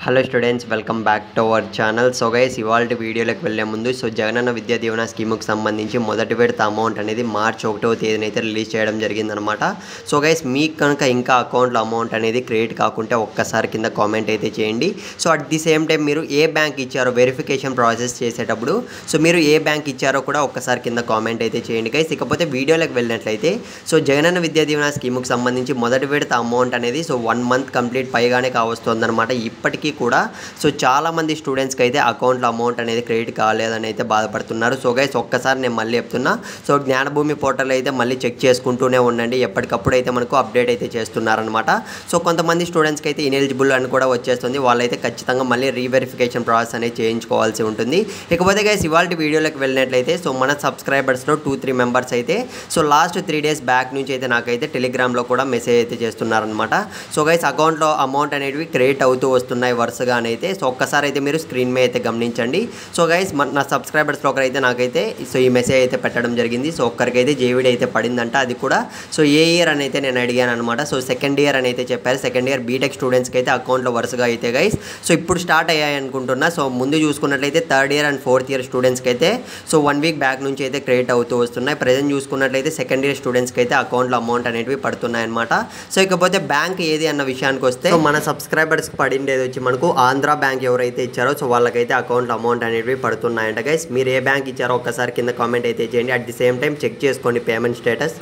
Hello students, welcome back to our channel. So guys, ఇవాళ వీడియోలోకి వెళ్ళే ముందు జగనన్న విద్యా దీవెన స్కీముకి సంబంధించి మొదటి విడత అమౌంట్ అనేది మార్చి 1వ తేదీన అయితే రిలీజ్ చేయడం జరిగిందనమాట. సో గైస్, మీకు కనుక ఇంకా అకౌంట్లో అమౌంట్ అనేది క్రియేట్ కాకుంటే ఒక్కసారి కింద కామెంట్ అయితే చేయండి. So at the same time మీరు ఏ బ్యాంక్ ఇచ్చారో వెరిఫికేషన్ ప్రాసెస్ చేసేటప్పుడు మీరు ఏ బ్యాంక్ ఇచ్చారో కూడా ఒక్కసారి కింద కామెంట్ అయితే చేయండి గైస్. ఇకపోతే వీడియోలోకి వెళ్ళినట్లయితే జగనన్న విద్యా దీవెన స్కీముకి సంబంధించి మొదటి విడత అమౌంట్ అనేది 1 మంత్ కంప్లీట్ పైగానే కావస్తుందన్నమాట. ఇప్పటికీ కూడా చాలా మంది స్టూడెంట్స్కి అయితే అకౌంట్లో అమౌంట్ అనేది క్రెడిట్ కాలేదని అయితే బాధపడుతున్నారు. సో గైస్, ఒక్కసారి నేను మళ్ళీ చెప్తున్నా. జ్ఞానభూమి పోర్టల్ అయితే మళ్ళీ చెక్ చేసుకుంటూనే ఉండండి. ఎప్పటికప్పుడు అయితే మనకు అప్డేట్ అయితే చేస్తున్నారనమాట. కొంతమంది స్టూడెంట్స్కి అయితే ఇనెలిజిబుల్ అని కూడా వచ్చేస్తుంది. వాళ్ళైతే ఖచ్చితంగా మళ్ళీ రీవెరిఫికేషన్ ప్రాసెస్ అనేది చేయించుకోవాల్సి ఉంటుంది. ఇకపోతే గైస్, ఇవాళ వీడియోలోకి వెళ్ళినట్లయితే మన సబ్స్క్రైబర్స్లో 2-3 మెంబర్స్ అయితే లాస్ట్ 3 డేస్ బ్యాక్ నుంచి అయితే నాకైతే టెలిగ్రామ్లో కూడా మెసేజ్ అయితే చేస్తున్నారనమాట. గైస్, అకౌంట్లో అమౌంట్ అనేవి క్రెడిట్ అవుతూ వస్తున్నాయి వరుసగానైతే. ఒక్కసారి అయితే మీరు స్క్రీన్ మీద అయితే గమనించండి. గైస్, నా సబ్స్క్రైబర్స్లో ఒకరైతే నాకైతే ఈ మెసేజ్ అయితే పెట్టడం జరిగింది. ఒక్కరికైతే జేవిడి అయితే పడిందంట. అది కూడా ఏ ఇయర్ అని అయితే నేను అడిగాను అనమాట. సెకండ్ ఇయర్ అని అయితే చెప్పారు. సెకండ్ ఇయర్ బీటెక్ స్టూడెంట్స్కి అయితే అకౌంట్లో వరుసగా అయితే గైస్ ఇప్పుడు స్టార్ట్ అయ్యాయి అనుకుంటున్నా. ముందు చూసుకున్నట్లయితే third year and fourth year స్టూడెంట్స్కి అయితే 1 వీక్ బ్యాక్ నుంచి అయితే క్రెడిట్ అవుతూ వస్తున్నాయి. ప్రజెంట్ చూసుకున్నట్లయితే సెకండ్ ఇయర్ స్టూడెంట్స్కి అయితే అకౌంట్లో అమౌంట్ అనేవి పడుతున్నాయి అనమాట. ఇకపోతే బ్యాంక్ ఏది అన్న విషయానికి వస్తే మన సబ్స్క్రైబర్స్కి పడిండేది వచ్చి మనకు ఆంధ్ర బ్యాంక్ ఎవరైతే ఇచ్చారో వాళ్ళకైతే అకౌంట్లో అమౌంట్ అనేవి పడుతున్నాయంట గైస్. మీరు ఏ బ్యాంక్ ఇచ్చారో ఒక్కసారి కింద కామెంట్ అయితే చేయండి. At the same time check చేసుకోండి పేమెంట్ స్టేటస్.